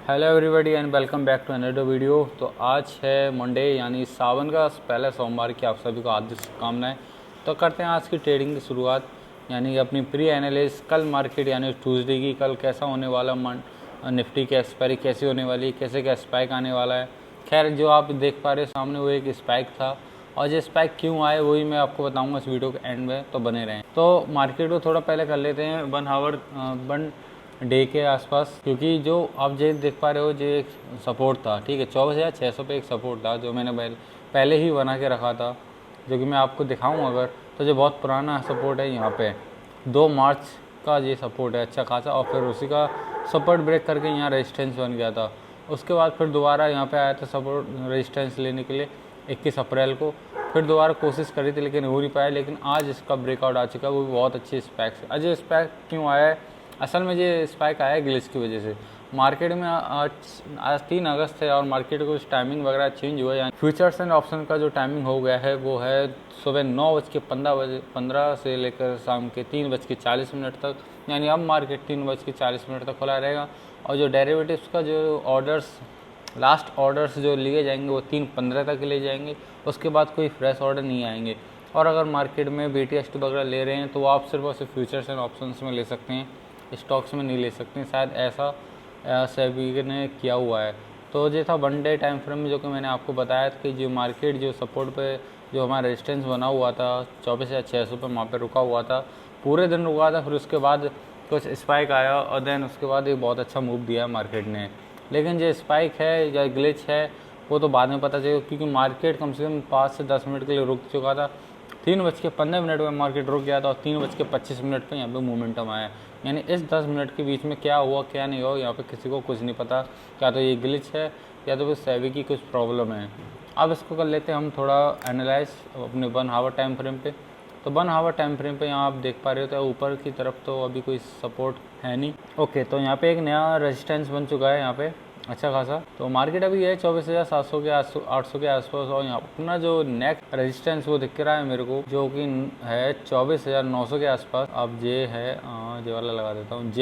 Hello everybody and welcome back to another video. तो आज है मंडे यानी सावन का पहला सोमवार की आप सभी को हार्दिक शुभकामनाएं। तो करते हैं आज की ट्रेडिंग की शुरुआत यानी कि अपनी प्री एनालिसिस कल मार्केट यानी ट्यूसडे की कल कैसा होने वाला, निफ्टी की एक्सपायरी कैसी होने वाली, कैसे क्या स्पाइक आने वाला है। खैर जो आप देख पा रहे सामने वो एक स्पाइक था और ये स्पाइक क्यों आए वही मैं आपको बताऊंगा इस वीडियो के एंड में, तो बने रहें। तो मार्केट को थोड़ा पहले कर लेते हैं 1 डे के आसपास, क्योंकि जो आप ये देख पा रहे हो जो एक सपोर्ट था, ठीक है 24,600 पे एक सपोर्ट था जो मैंने पहले ही बना के रखा था, जो कि मैं आपको दिखाऊं अगर तो जो बहुत पुराना सपोर्ट है। यहाँ पे 2 मार्च का ये सपोर्ट है अच्छा खासा, और फिर उसी का सपोर्ट ब्रेक करके यहाँ रेजिस्टेंस बन गया था। उसके बाद फिर दोबारा यहाँ पे आया था सपोर्ट रेजिस्टेंस लेने के लिए 21 अप्रैल को, फिर दोबारा कोशिश करी थी लेकिन हो नहीं पाया। लेकिन आज इसका ब्रेकआउट आ चुका है, वो भी बहुत अच्छी स्पैक से। आज ये स्पैक क्यों आया है? असल में ये स्पाइक आया है ग्लिच की वजह से। मार्केट में आज 3 अगस्त है और मार्केट को कुछ टाइमिंग वगैरह चेंज हुआ है, यानी फ्यूचर्स एंड ऑप्शन का जो टाइमिंग हो गया है वो है सुबह 9:15 से लेकर शाम के 3:40 तक, यानी अब मार्केट 3:40 तक खुला रहेगा। और जो डेरिवेटिव्स का जो ऑर्डर्स लास्ट ऑर्डर्स जो लिए जाएंगे वो 3:15 तक ले जाएंगे, उसके बाद कोई फ्रेश ऑर्डर नहीं आएंगे। और अगर मार्केट में BTS वगैरह ले रहे हैं तो वो आप सिर्फ और सिर्फ फ्यूचर्स एंड ऑप्शंस में ले सकते हैं, स्टॉक्स में नहीं ले सकते। शायद ऐसा सेबी ने किया हुआ है। तो ये था 1 डे टाइम फ्रेम में, जो कि मैंने आपको बताया था कि जो मार्केट जो सपोर्ट पे जो हमारा रेजिस्टेंस बना हुआ था 24,600 पे, वहाँ पे रुका हुआ था, पूरे दिन रुका था। फिर उसके बाद कुछ स्पाइक आया और देन उसके बाद एक बहुत अच्छा मूव दिया मार्केट ने। लेकिन जो स्पाइक है या ग्लिच है वो तो बाद में पता चलेगा, क्योंकि मार्केट कम से कम 5 से 10 मिनट के लिए रुक चुका था। 3:15 में मार्केट रुक गया था और 3:25 पे यहाँ पे मोमेंटम आया। यानी इस 10 मिनट के बीच में क्या हुआ क्या नहीं हुआ यहाँ पे किसी को कुछ नहीं पता। क्या तो ये ग्लिच है या तो फिर सेबी की कुछ प्रॉब्लम है। अब इसको कर लेते हैं हम थोड़ा एनालाइज अपने 1 आवर टाइम फ्रेम पे। तो 1 आवर टाइम फ्रेम पे यहाँ आप देख पा रहे हो तो ऊपर की तरफ तो अभी कोई सपोर्ट है नहीं। ओके, तो यहाँ पे एक नया रेजिस्टेंस बन चुका है यहाँ पे अच्छा खासा। तो मार्केट अभी है 24,700 के 800 के आसपास, और यहाँ अपना जो नेक्स्ट रेजिस्टेंस वो दिख रहा है मेरे को, जो कि है 24,900 के आसपास। अब ये है ये वाला लगा देता हूँ,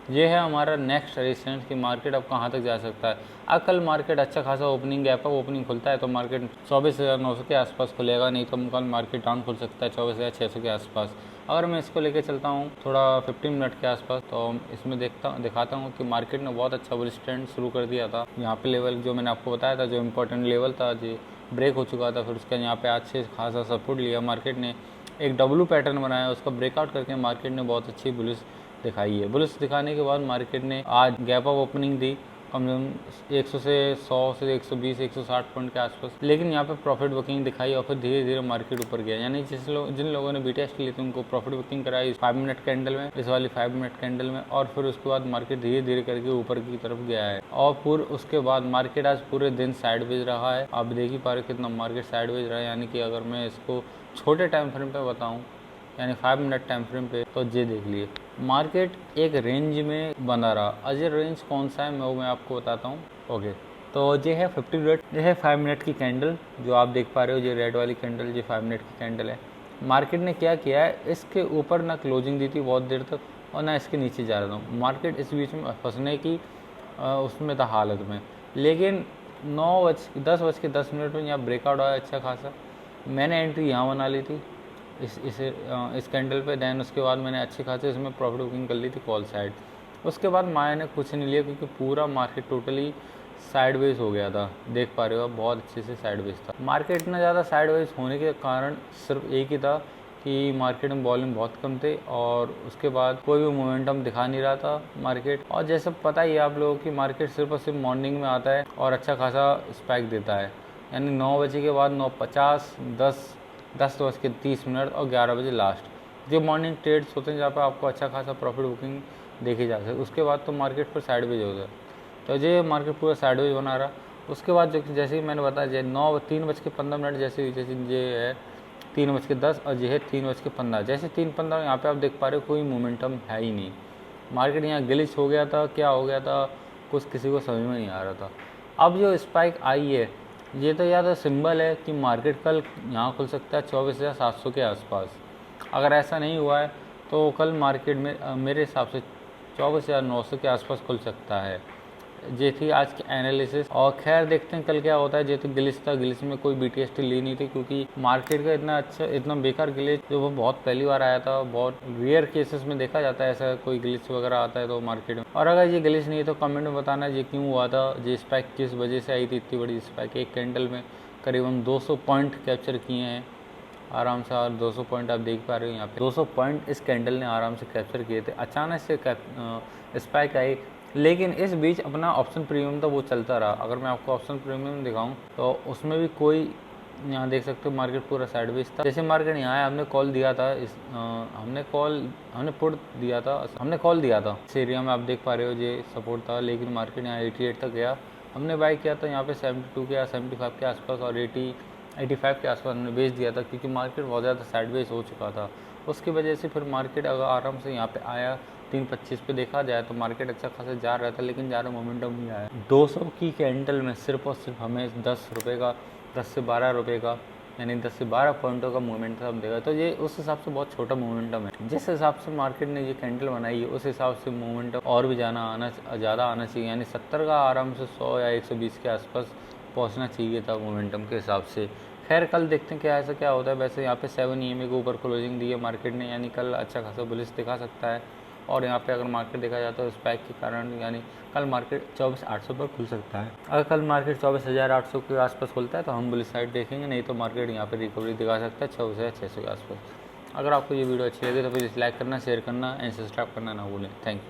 ये है हमारा नेक्स्ट रेजिस्टेंस की मार्केट अब कहाँ तक जा सकता है। अब कल मार्केट अच्छा खासा ओपनिंग गैप है, ओपनिंग खुलता है तो मार्केट 24,900 के आसपास खुलेगा, नहीं तो कल मार्केट डाउन खुल सकता है 24,600 के आसपास। अगर मैं इसको लेके चलता हूँ थोड़ा 15 मिनट के आसपास, तो इसमें दिखाता हूँ कि मार्केट ने बहुत अच्छा बुलिश ट्रेंड शुरू कर दिया था। यहाँ पे लेवल जो मैंने आपको बताया था, जो इम्पोर्टेंट लेवल था जी ब्रेक हो चुका था। फिर उसके यहाँ पे आज से खासा सपोर्ट लिया मार्केट ने, एक डब्लू पैटर्न बनाया, उसका ब्रेकआउट करके मार्केट ने बहुत अच्छी बुलिश दिखाई है। बुलिश दिखाने के बाद मार्केट ने आज गैप अप ओपनिंग दी कम से कम 100 से 100 से 120 160 पॉइंट के आसपास, लेकिन यहाँ पे प्रॉफिट बुकिंग दिखाई और फिर धीरे धीरे मार्केट ऊपर गया। यानी जिन लोगों ने BTS ली थी उनको प्रॉफिट बुकिंग कराई 5 मिनट कैंडल में, इस वाली 5 मिनट कैंडल में, और फिर उसके बाद मार्केट धीरे धीरे करके ऊपर की तरफ गया है। और फिर उसके बाद मार्केट आज पूरे दिन साइडवेज रहा है। आप देख ही पा रहे कितना मार्केट साइडवेज रहा है। यानी कि अगर मैं इसको छोटे टाइम फ्रेम पे बताऊँ यानी 5 मिनट टाइम फ्रेम पे, तो ये देख लिए मार्केट एक रेंज में बना रहा। आज ये रेंज कौन सा है मैं आपको बताता हूँ। ओके, तो ये है 50 मिनट, ये है 5 मिनट की कैंडल जो आप देख पा रहे हो, ये रेड वाली कैंडल, ये 5 मिनट की कैंडल है। मार्केट ने क्या किया है, इसके ऊपर ना क्लोजिंग दी थी बहुत देर तक और ना इसके नीचे जा रहा था। मार्केट इस बीच में फंसने की उसमें था हालत में, लेकिन 10:10 में यहाँ ब्रेकआउट आया अच्छा खासा। मैंने एंट्री यहाँ बना ली थी इस कैंडल पे, देन उसके बाद मैंने अच्छी खासी इसमें प्रॉफिट बुकिंग कर ली थी कॉल साइड। उसके बाद मैंने कुछ नहीं लिया क्योंकि पूरा मार्केट टोटली साइडवेज हो गया था। देख पा रहे हो आप, बहुत अच्छे से साइडवेज था मार्केट। इतना ज़्यादा साइडवेज होने के कारण सिर्फ एक ही था कि मार्केट में वॉल्यूम बहुत कम थे और उसके बाद कोई भी मोमेंटम दिखा नहीं रहा था मार्केट। और जैसे पता ही है आप लोगों की, मार्केट सिर्फ और सिर्फ मॉर्निंग में आता है और अच्छा खासा स्पाइक देता है। यानी 9 बजे के बाद 9:50, 10:30 और 11 बजे लास्ट जो मॉर्निंग ट्रेड्स होते हैं जहाँ पर आपको अच्छा खासा प्रॉफिट बुकिंग देखी जा सकती है। उसके बाद तो मार्केट पर साइडवेज होता है, तो ये मार्केट पूरा साइडवेज बना रहा। उसके बाद जो जैसे ही मैंने बताया 3:15 जैसे ये है 3:10 और ये है 3:15। जैसे 3:15 यहाँ पे आप देख पा रहे हो कोई मोमेंटम है ही नहीं। मार्केट यहाँ ग्लिच हो गया था, क्या हो गया था कुछ किसी को समझ में नहीं आ रहा था। अब जो स्पाइक आई है ये तो या तो सिंबल है कि मार्केट कल यहाँ खुल सकता है 24,700 के आसपास। अगर ऐसा नहीं हुआ है तो कल मार्केट में मेरे हिसाब से 24,900 के आसपास खुल सकता है। ये थी आज की एनालिसिस। और खैर देखते हैं कल क्या होता है। जैसे ग्लिच था, ग्लिच में कोई BTST ली नहीं थी क्योंकि मार्केट का इतना बेकार ग्लिच जो वो बहुत पहली बार आया था। बहुत रेयर केसेस में देखा जाता है ऐसा कोई ग्लिच वगैरह आता है तो मार्केट में। और अगर ये ग्लिच नहीं है तो कमेंट में बताना ये क्यों हुआ था, ये स्पाइक किस वजह से आई थी इतनी बड़ी स्पाइक। एक कैंडल में करीबन 200 पॉइंट कैप्चर किए हैं आराम से। और 200 पॉइंट आप देख पा रहे हो यहाँ पे 200 पॉइंट इस कैंडल ने आराम से कैप्चर किए थे। अचानक से स्पाइक आई, लेकिन इस बीच अपना ऑप्शन प्रीमियम था वो चलता रहा। अगर मैं आपको ऑप्शन प्रीमियम दिखाऊं तो उसमें भी कोई, यहाँ देख सकते हो मार्केट पूरा साइडवेज था। जैसे मार्केट यहाँ आया हमने कॉल दिया था हमने पुट दिया था, हमने कॉल दिया था इस एरिया में। आप देख पा रहे हो ये सपोर्ट था, लेकिन मार्केट यहाँ 88 तक गया। हमने बाई किया था यहाँ पे 72 के या 75 के आसपास और 85 के आसपास हमने बेच दिया था क्योंकि मार्केट बहुत ज़्यादा साइडवेज हो चुका था। उसकी वजह से फिर मार्केट अगर आराम से यहाँ पे आया 325 पे देखा जाए तो मार्केट अच्छा खासा जा रहा था, लेकिन ज़्यादा मोमेंटम नहीं आया। 200 की कैंडल में सिर्फ और सिर्फ हमें 10 रुपये का 10 से 12 रुपये का यानी 10 से 12 पॉइंटों का मूवमेंट हम देखा। तो ये उस हिसाब से बहुत छोटा मोमेंटम है। जिस हिसाब से मार्केट ने ये कैंडल बनाई है उस हिसाब से मोमेंटम और भी ज़्यादा आना चाहिए। यानी 70 का आराम से 100 या 120 के आसपास पहुंचना चाहिए था मोमेंटम के हिसाब से। खैर कल देखते हैं क्या होता है। वैसे यहाँ पे 7 EMA के ऊपर क्लोजिंग दी है मार्केट ने, यानी कल अच्छा खासा बुलिश दिखा सकता है। और यहाँ पे अगर मार्केट देखा जाए तो स्पाइक के कारण यानी कल मार्केट 24,800 पर खुल सकता है। अगर कल मार्केट 24,800 के आसपास खुलता है तो हम बुलिश साइड देखेंगे, नहीं तो मार्केट यहाँ पे रिकवरी दिखा सकता है 24,600 के आसपास। अगर आपको ये वीडियो अच्छी लगे तो प्लीज़ लाइक करना, शेयर करना एंड सब्सक्राइब करना ना भूलें। Thank you.